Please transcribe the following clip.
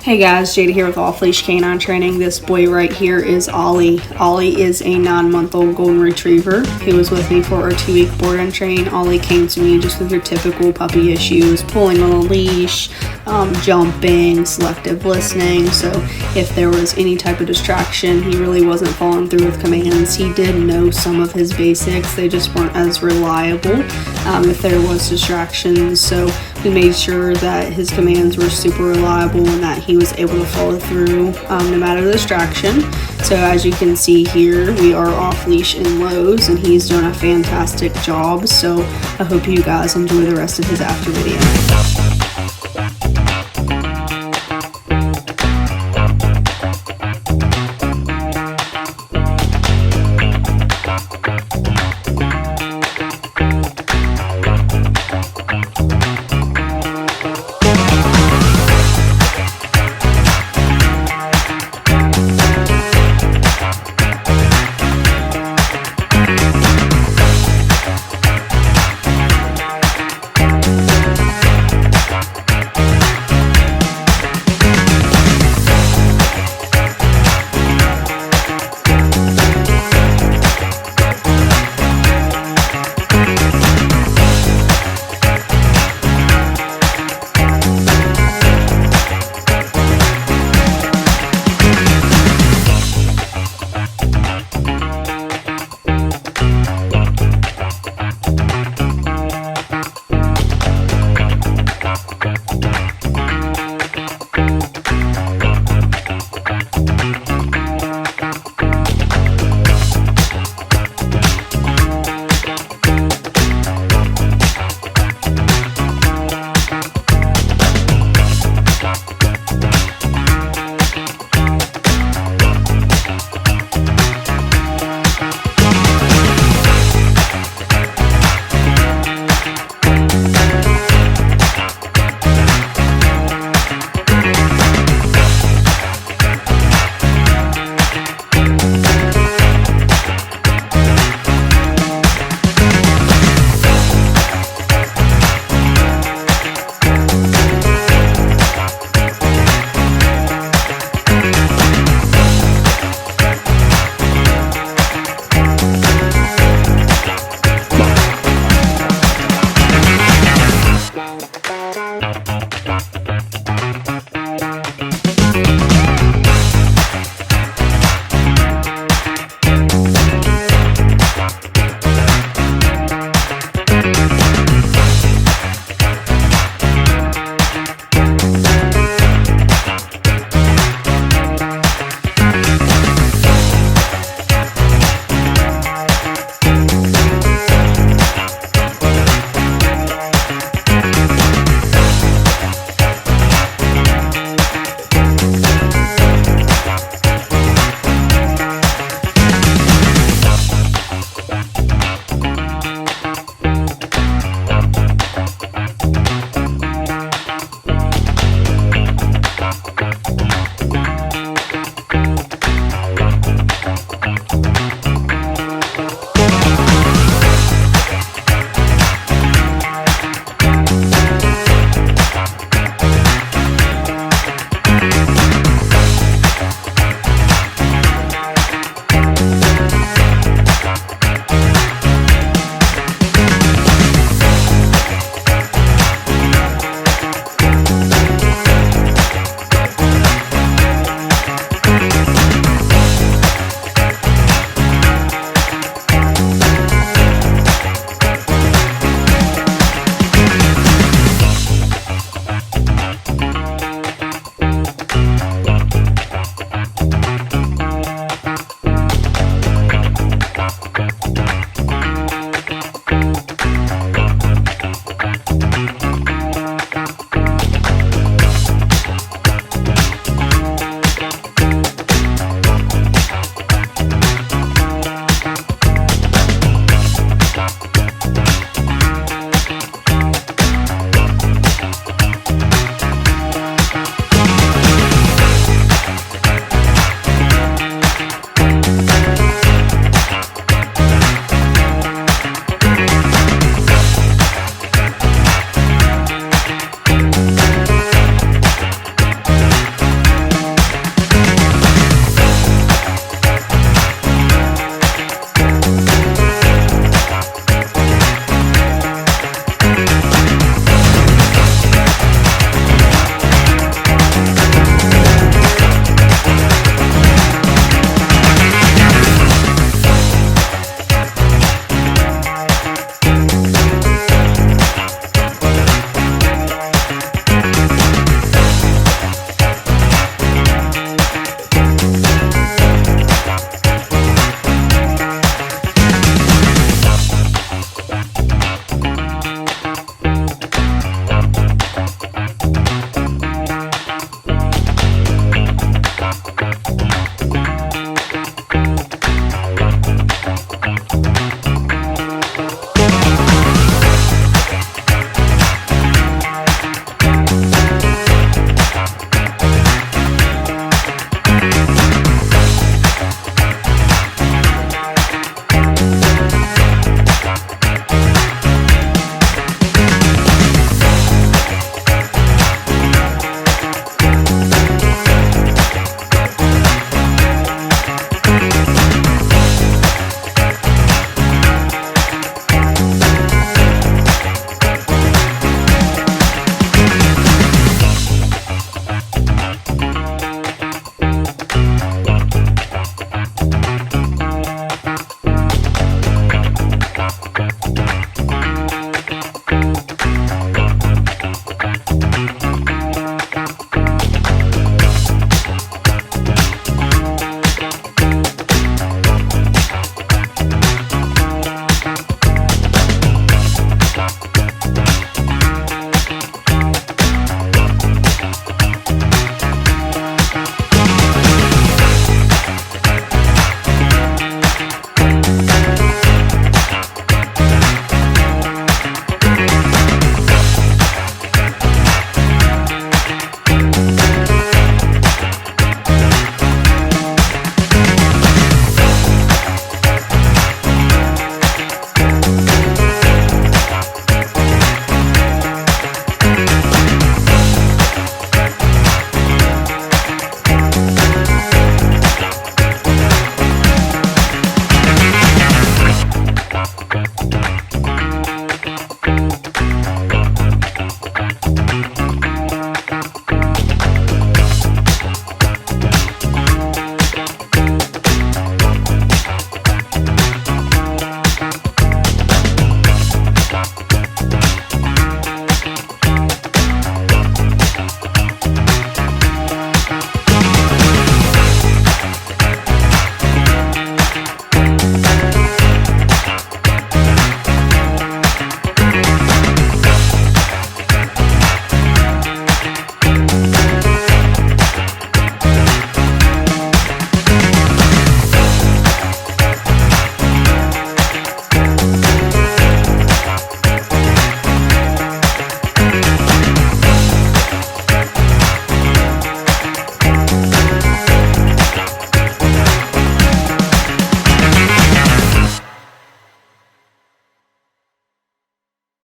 Hey guys, Jada here with Off Leash Canine Training. This boy right here is Ollie. Ollie is a 9-month-old golden retriever. He was with me for our 2-week board and train. Ollie came to me just with your typical puppy issues, pulling on a leash, jumping, selective listening. So if there was any type of distraction, he really wasn't following through with commands. He did know some of his basics, they just weren't as reliable if there was distractions. So we made sure that his commands were super reliable and that he was able to follow through no matter the distraction. So as you can see here, we are off leash in Lowe's and he's doing a fantastic job. So I hope you guys enjoy the rest of his after video.